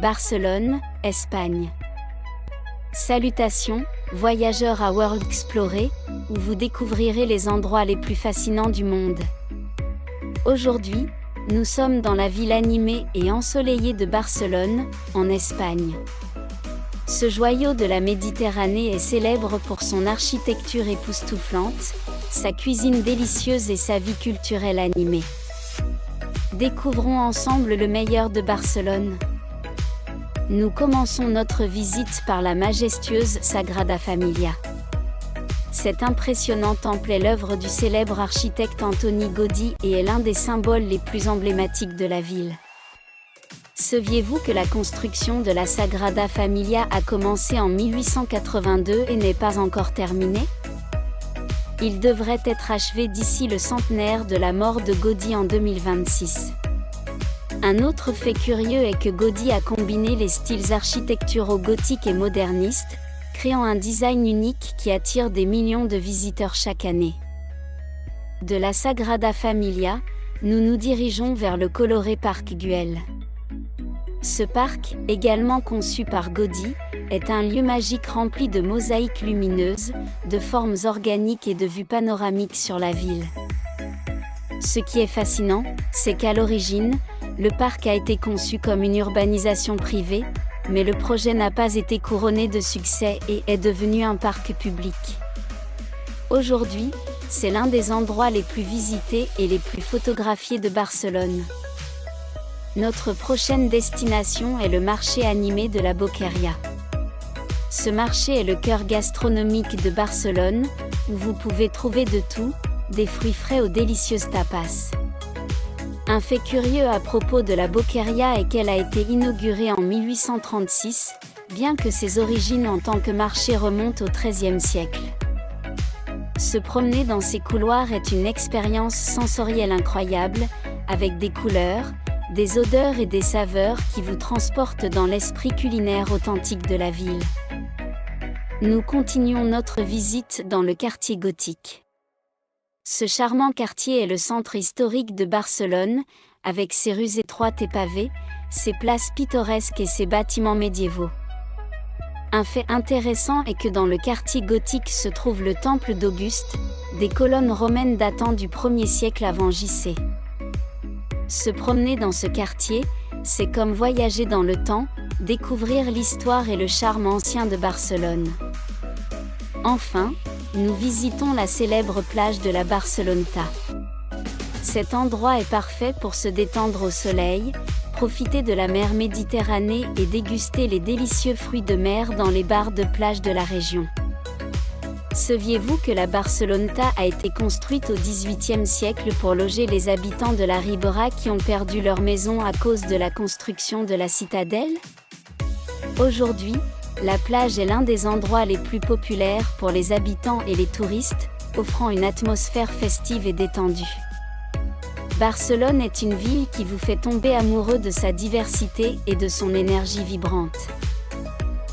Barcelone, Espagne. Salutations, voyageurs à World Explorer, où vous découvrirez les endroits les plus fascinants du monde. Aujourd'hui, nous sommes dans la ville animée et ensoleillée de Barcelone, en Espagne. Ce joyau de la Méditerranée est célèbre pour son architecture époustouflante, sa cuisine délicieuse et sa vie culturelle animée. Découvrons ensemble le meilleur de Barcelone. Nous commençons notre visite par la majestueuse Sagrada Familia. Cet impressionnant temple est l'œuvre du célèbre architecte Antoni Gaudí et est l'un des symboles les plus emblématiques de la ville. Saviez-vous que la construction de la Sagrada Familia a commencé en 1882 et n'est pas encore terminée? Il devrait être achevé d'ici le centenaire de la mort de Gaudí en 2026. Un autre fait curieux est que Gaudí a combiné les styles architecturaux gothiques et modernistes, créant un design unique qui attire des millions de visiteurs chaque année. De la Sagrada Familia, nous nous dirigeons vers le coloré parc Güell. Ce parc, également conçu par Gaudí, est un lieu magique rempli de mosaïques lumineuses, de formes organiques et de vues panoramiques sur la ville. Ce qui est fascinant, c'est qu'à l'origine, le parc a été conçu comme une urbanisation privée, mais le projet n'a pas été couronné de succès et est devenu un parc public. Aujourd'hui, c'est l'un des endroits les plus visités et les plus photographiés de Barcelone. Notre prochaine destination est le marché animé de la Boqueria. Ce marché est le cœur gastronomique de Barcelone, où vous pouvez trouver de tout, des fruits frais aux délicieuses tapas. Un fait curieux à propos de la Boqueria est qu'elle a été inaugurée en 1836, bien que ses origines en tant que marché remontent au XIIIe siècle. Se promener dans ces couloirs est une expérience sensorielle incroyable, avec des couleurs, des odeurs et des saveurs qui vous transportent dans l'esprit culinaire authentique de la ville. Nous continuons notre visite dans le quartier gothique. Ce charmant quartier est le centre historique de Barcelone, avec ses rues étroites et pavées, ses places pittoresques et ses bâtiments médiévaux. Un fait intéressant est que dans le quartier gothique se trouve le temple d'Auguste, des colonnes romaines datant du 1er siècle avant J.C. Se promener dans ce quartier, c'est comme voyager dans le temps, découvrir l'histoire et le charme ancien de Barcelone. Enfin, nous visitons la célèbre plage de la Barceloneta. Cet endroit est parfait pour se détendre au soleil, profiter de la mer Méditerranée et déguster les délicieux fruits de mer dans les bars de plage de la région. Saviez-vous que la Barceloneta a été construite au XVIIIe siècle pour loger les habitants de la Ribera qui ont perdu leur maison à cause de la construction de la citadelle? Aujourd'hui, la plage est l'un des endroits les plus populaires pour les habitants et les touristes, offrant une atmosphère festive et détendue. Barcelone est une ville qui vous fait tomber amoureux de sa diversité et de son énergie vibrante.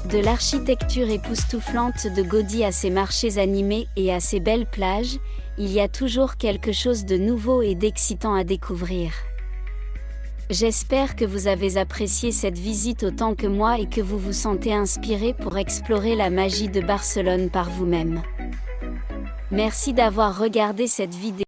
De l'architecture époustouflante de Gaudí à ses marchés animés et à ses belles plages, il y a toujours quelque chose de nouveau et d'excitant à découvrir. J'espère que vous avez apprécié cette visite autant que moi et que vous vous sentez inspiré pour explorer la magie de Barcelone par vous-même. Merci d'avoir regardé cette vidéo.